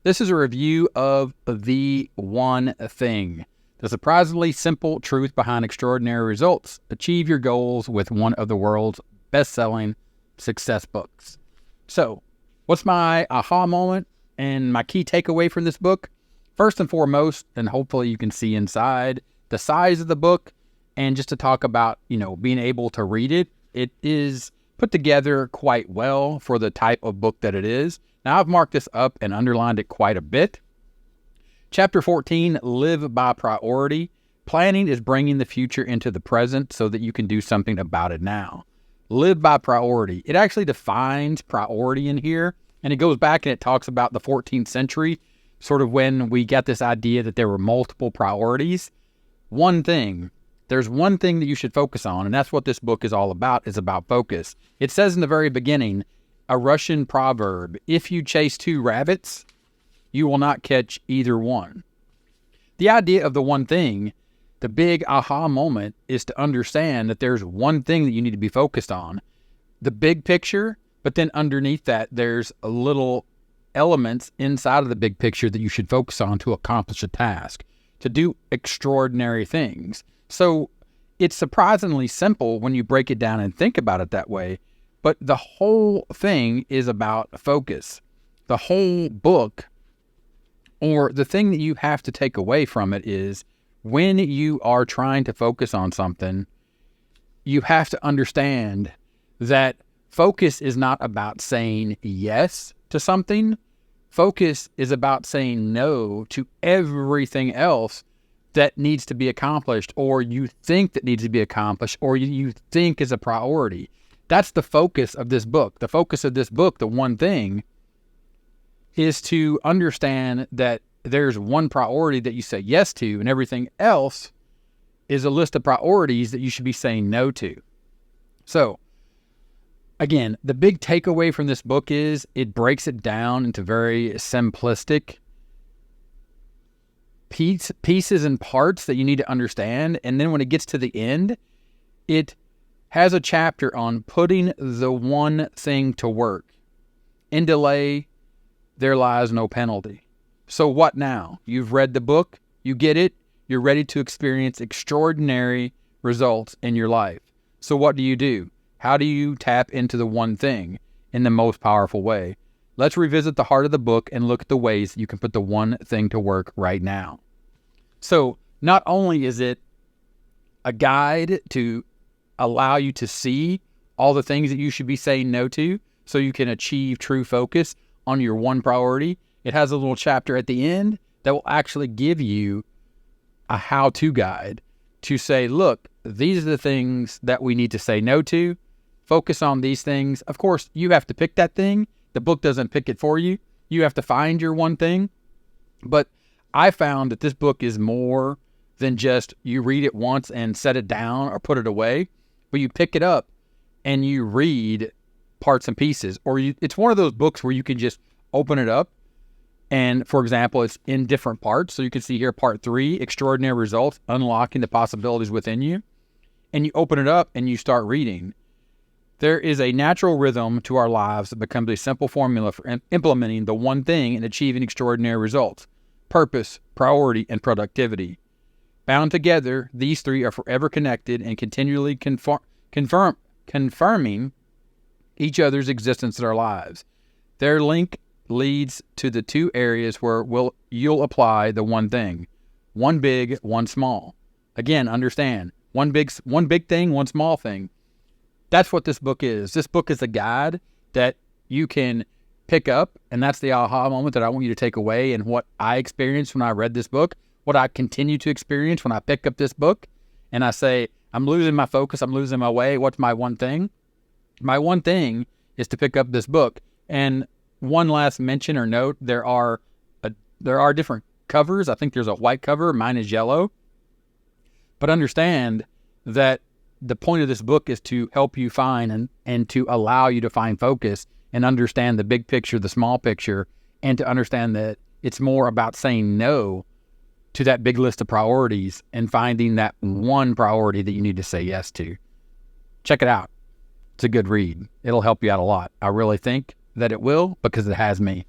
This is a review of The One Thing, the surprisingly simple truth behind extraordinary results. Achieve your goals with one of the world's best-selling success books. So, what's my aha moment and my key takeaway from this book? First and foremost, and hopefully you can see inside, the size of the book, and just to talk about, being able to read it. It is put together quite well for the type of book that it is. Now, I've marked this up and underlined it quite a bit. Chapter 14, Live by Priority. Planning is bringing the future into the present so that you can do something about it now. Live by priority. It actually defines priority in here, and it goes back and it talks about the 14th century, sort of when we got this idea that there were multiple priorities. One thing. There's one thing that you should focus on, and that's what this book is all about, is about focus. It says in the very beginning, a Russian proverb, if you chase two rabbits, you will not catch either one. The idea of the one thing, the big aha moment, is to understand that there's one thing that you need to be focused on. The big picture, but then underneath that, there's little elements inside of the big picture that you should focus on to accomplish a task, to do extraordinary things. So it's surprisingly simple when you break it down and think about it that way. But the whole thing is about focus. The whole book, or the thing that you have to take away from it, is when you are trying to focus on something, you have to understand that focus is not about saying yes to something. Focus is about saying no to everything else that needs to be accomplished, or you think that needs to be accomplished, or you think is a priority. That's the focus of this book. The focus of this book, The One Thing, is to understand that there's one priority that you say yes to, and everything else is a list of priorities that you should be saying no to. So, again, the big takeaway from this book is it breaks it down into very simplistic pieces and parts that you need to understand. And then when it gets to the end, it has a chapter on putting the one thing to work. In delay, there lies no penalty. So what now? You've read the book, you get it, you're ready to experience extraordinary results in your life. So what do? How do you tap into the one thing in the most powerful way? Let's revisit the heart of the book and look at the ways that you can put the one thing to work right now. So not only is it a guide to allow you to see all the things that you should be saying no to so you can achieve true focus on your one priority, it has a little chapter at the end that will actually give you a how-to guide to say, look, these are the things that we need to say no to. Focus on these things. Of course, you have to pick that thing. The book doesn't pick it for you. You have to find your one thing. But I found that this book is more than just you read it once and set it down or put it away, but you pick it up and you read parts and pieces. Or it's one of those books where you can just open it up and, for example, it's in different parts. So you can see here part 3, Extraordinary Results, Unlocking the Possibilities Within You. And you open it up and you start reading. There is a natural rhythm to our lives that becomes a simple formula for implementing the one thing and achieving extraordinary results: purpose, priority, and productivity. Bound together, these three are forever connected and continually confirming each other's existence in our lives. Their link leads to the two areas where you'll apply the one thing. One big, one small. Again, understand, one big thing, one small thing. That's what this book is. This book is a guide that you can pick up, and that's the aha moment that I want you to take away, and what I experienced when I read this book, what I continue to experience when I pick up this book, and I say, I'm losing my focus, I'm losing my way. What's my one thing? My one thing is to pick up this book. And one last mention or note, there are different covers. I think there's a white cover. Mine is yellow. But understand that the point of this book is to help you find and to allow you to find focus and understand the big picture, the small picture, and to understand that it's more about saying no to that big list of priorities and finding that one priority that you need to say yes to. Check it out. It's a good read. It'll help you out a lot. I really think that it will, because it has me.